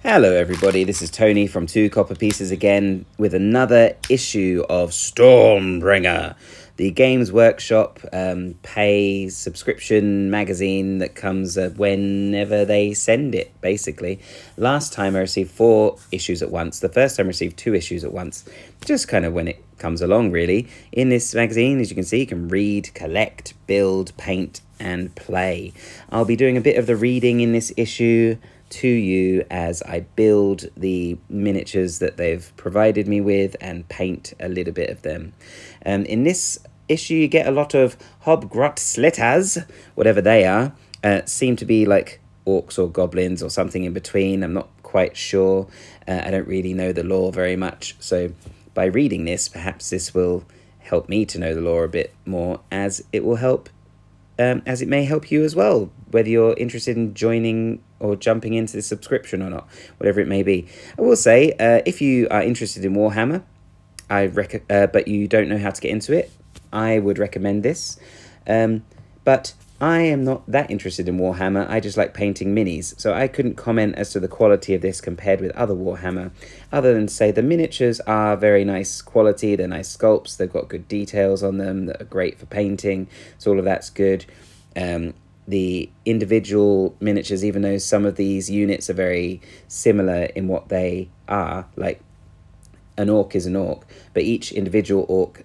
Hello everybody, this is Tony from Two Copper Pieces again with another issue of Stormbringer, the Games Workshop pay subscription magazine that comes whenever they send it, basically. Last time I received 4 issues at once. The first time I received 2 issues at once, just kind of when it comes along, really. In this magazine, as you can see, you can read, collect, build, paint, and play. I'll be doing a bit of the reading in this issue to you as I build the miniatures that they've provided me with and paint a little bit of them. In this issue, you get a lot of hobgrot slitters, whatever they are. Seem to be like orcs or goblins or something in between. I'm not quite sure. I don't really know the lore very much. So by reading this, perhaps this will help me to know the lore a bit more, as it will help, as it may help you as well, whether you're interested in joining or jumping into the subscription or not, whatever it may be. I will say, if you are interested in Warhammer, but you don't know how to get into it, I would recommend this. But I am not that interested in Warhammer. I just like painting minis, so I couldn't comment as to the quality of this compared with other Warhammer, other than to say the miniatures are very nice quality. They're nice sculpts. They've got good details on them that are great for painting, so all of that's good. The individual miniatures, even though some of these units are very similar in what they are, like an orc is an orc, but each individual orc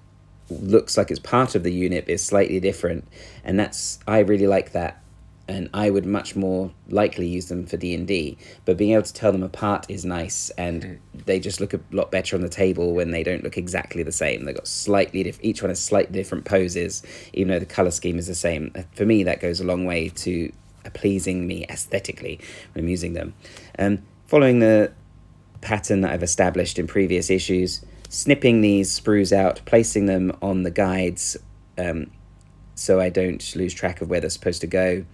looks like it's part of the unit, but is slightly different, and I really like that, and I would much more likely use them for D&D, but being able to tell them apart is nice, and they just look a lot better on the table when they don't look exactly the same. They've got each one has slightly different poses, even though the colour scheme is the same. For me, that goes a long way to pleasing me aesthetically when I'm using them. Following the pattern that I've established in previous issues, snipping these sprues out, placing them on the guides so I don't lose track of where they're supposed to go.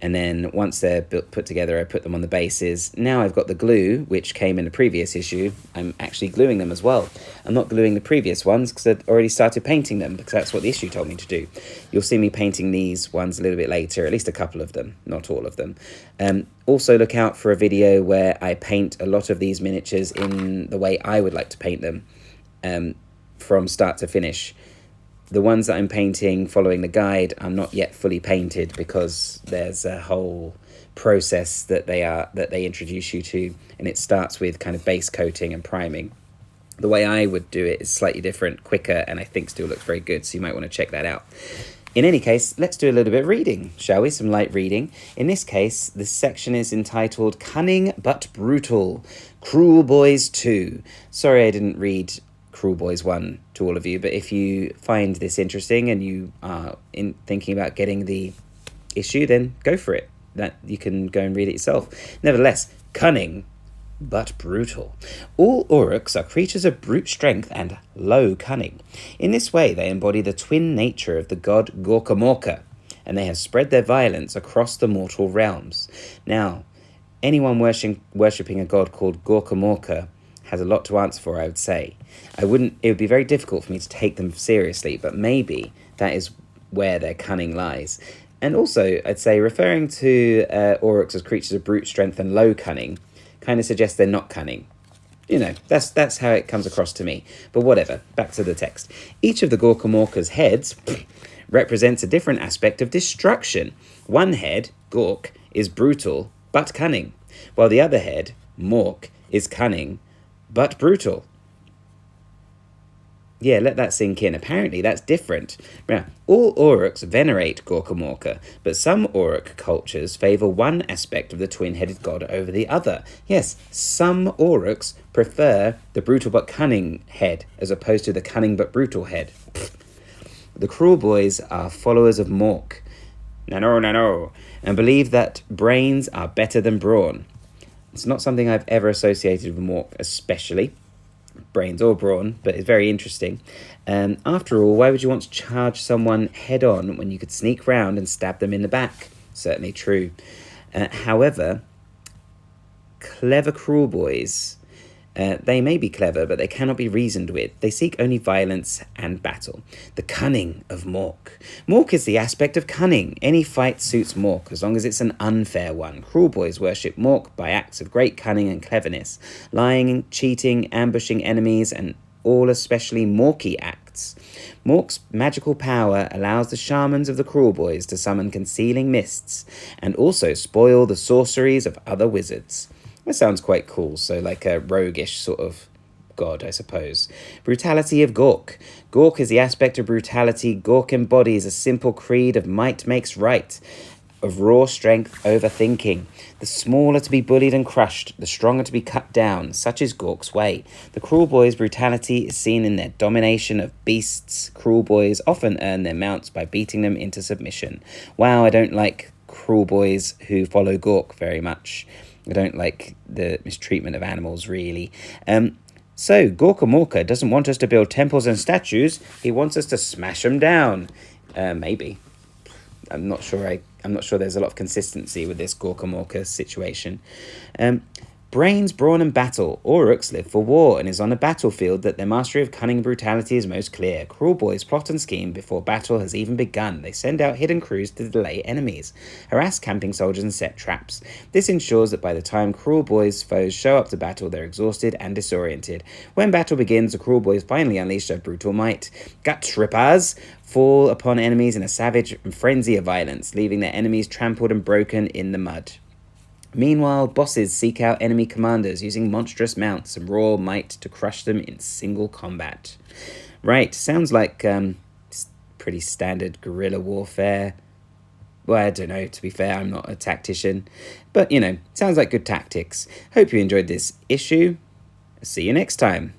And then once they're put together, I put them on the bases. Now I've got the glue, which came in the previous issue. I'm actually gluing them as well. I'm not gluing the previous ones because I'd already started painting them, because that's what the issue told me to do. You'll see me painting these ones a little bit later, at least a couple of them, not all of them. Also look out for a video where I paint a lot of these miniatures in the way I would like to paint them, from start to finish. The ones that I'm painting following the guide are not yet fully painted, because there's a whole process that they introduce you to, and it starts with kind of base coating and priming. The way I would do it is slightly different, quicker, and I think still looks very good, so you might want to check that out. In any case, let's do a little bit of reading, shall we? Some light reading. In this case, this section is entitled Cunning But Brutal, Cruel Boys 2. Sorry I didn't read Cruel Boys 1 to all of you, but if you find this interesting and you are thinking about getting the issue, then go for it. That you can go and read it yourself. Nevertheless, cunning but brutal. All Uruks are creatures of brute strength and low cunning. In this way, they embody the twin nature of the god Gorkamorka, and they have spread their violence across the mortal realms. Now, anyone worshipping a god called Gorkamorka has a lot to answer for, I would say. It would be very difficult for me to take them seriously, but maybe that is where their cunning lies. And also, I'd say referring to Aurochs as creatures of brute strength and low cunning kind of suggests they're not cunning. You know, that's how it comes across to me. But whatever, back to the text. Each of the Gorkamorka's heads represents a different aspect of destruction. One head, Gork, is brutal but cunning, while the other head, Mork, is cunning but brutal. Yeah, let that sink in. Apparently, that's different. Now, all Aurochs venerate Gorkamorka, but some Aurok cultures favour one aspect of the twin-headed god over the other. Yes, some Aurochs prefer the brutal but cunning head, as opposed to the cunning but brutal head. The Cruel Boys are followers of Mork, no, and believe that brains are better than brawn. It's not something I've ever associated with Mork, especially brains or brawn, but it's very interesting. After all, why would you want to charge someone head on when you could sneak round and stab them in the back? Certainly true. However, clever Cruel Boys They may be clever, but they cannot be reasoned with. They seek only violence and battle. The cunning of Mork. Mork is the aspect of cunning. Any fight suits Mork, as long as it's an unfair one. Cruel boys worship Mork by acts of great cunning and cleverness, lying, cheating, ambushing enemies, and all especially Morky acts. Mork's magical power allows the shamans of the Cruel Boys to summon concealing mists, and also spoil the sorceries of other wizards. That sounds quite cool, so like a roguish sort of god, I suppose. Brutality of Gork. Gork is the aspect of brutality. Gork embodies a simple creed of might makes right, of raw strength over thinking. The small are to be bullied and crushed, the strong are to be cut down. Such is Gork's way. The Cruel Boys' brutality is seen in their domination of beasts. Cruel Boys often earn their mounts by beating them into submission. Wow, I don't like Cruel Boys who follow Gork very much. I don't like the mistreatment of animals, really. So, Gorka Morka doesn't want us to build temples and statues. He wants us to smash them down. Maybe. I'm not sure there's a lot of consistency with this Gorka Morka situation. Brains, brawn, and battle. Auruks live for war and is on a battlefield that their mastery of cunning and brutality is most clear. Cruel boys plot and scheme before battle has even begun. They send out hidden crews to delay enemies, harass camping soldiers, and set traps. This ensures that by the time Cruel boys' foes show up to battle, they're exhausted and disoriented. When battle begins, the Cruel boys finally unleash their brutal might. Gut rippers fall upon enemies in a savage frenzy of violence, leaving their enemies trampled and broken in the mud. Meanwhile, bosses seek out enemy commanders using monstrous mounts and raw might to crush them in single combat. Right, sounds like pretty standard guerrilla warfare. Well, I don't know, to be fair, I'm not a tactician. But, sounds like good tactics. Hope you enjoyed this issue. See you next time.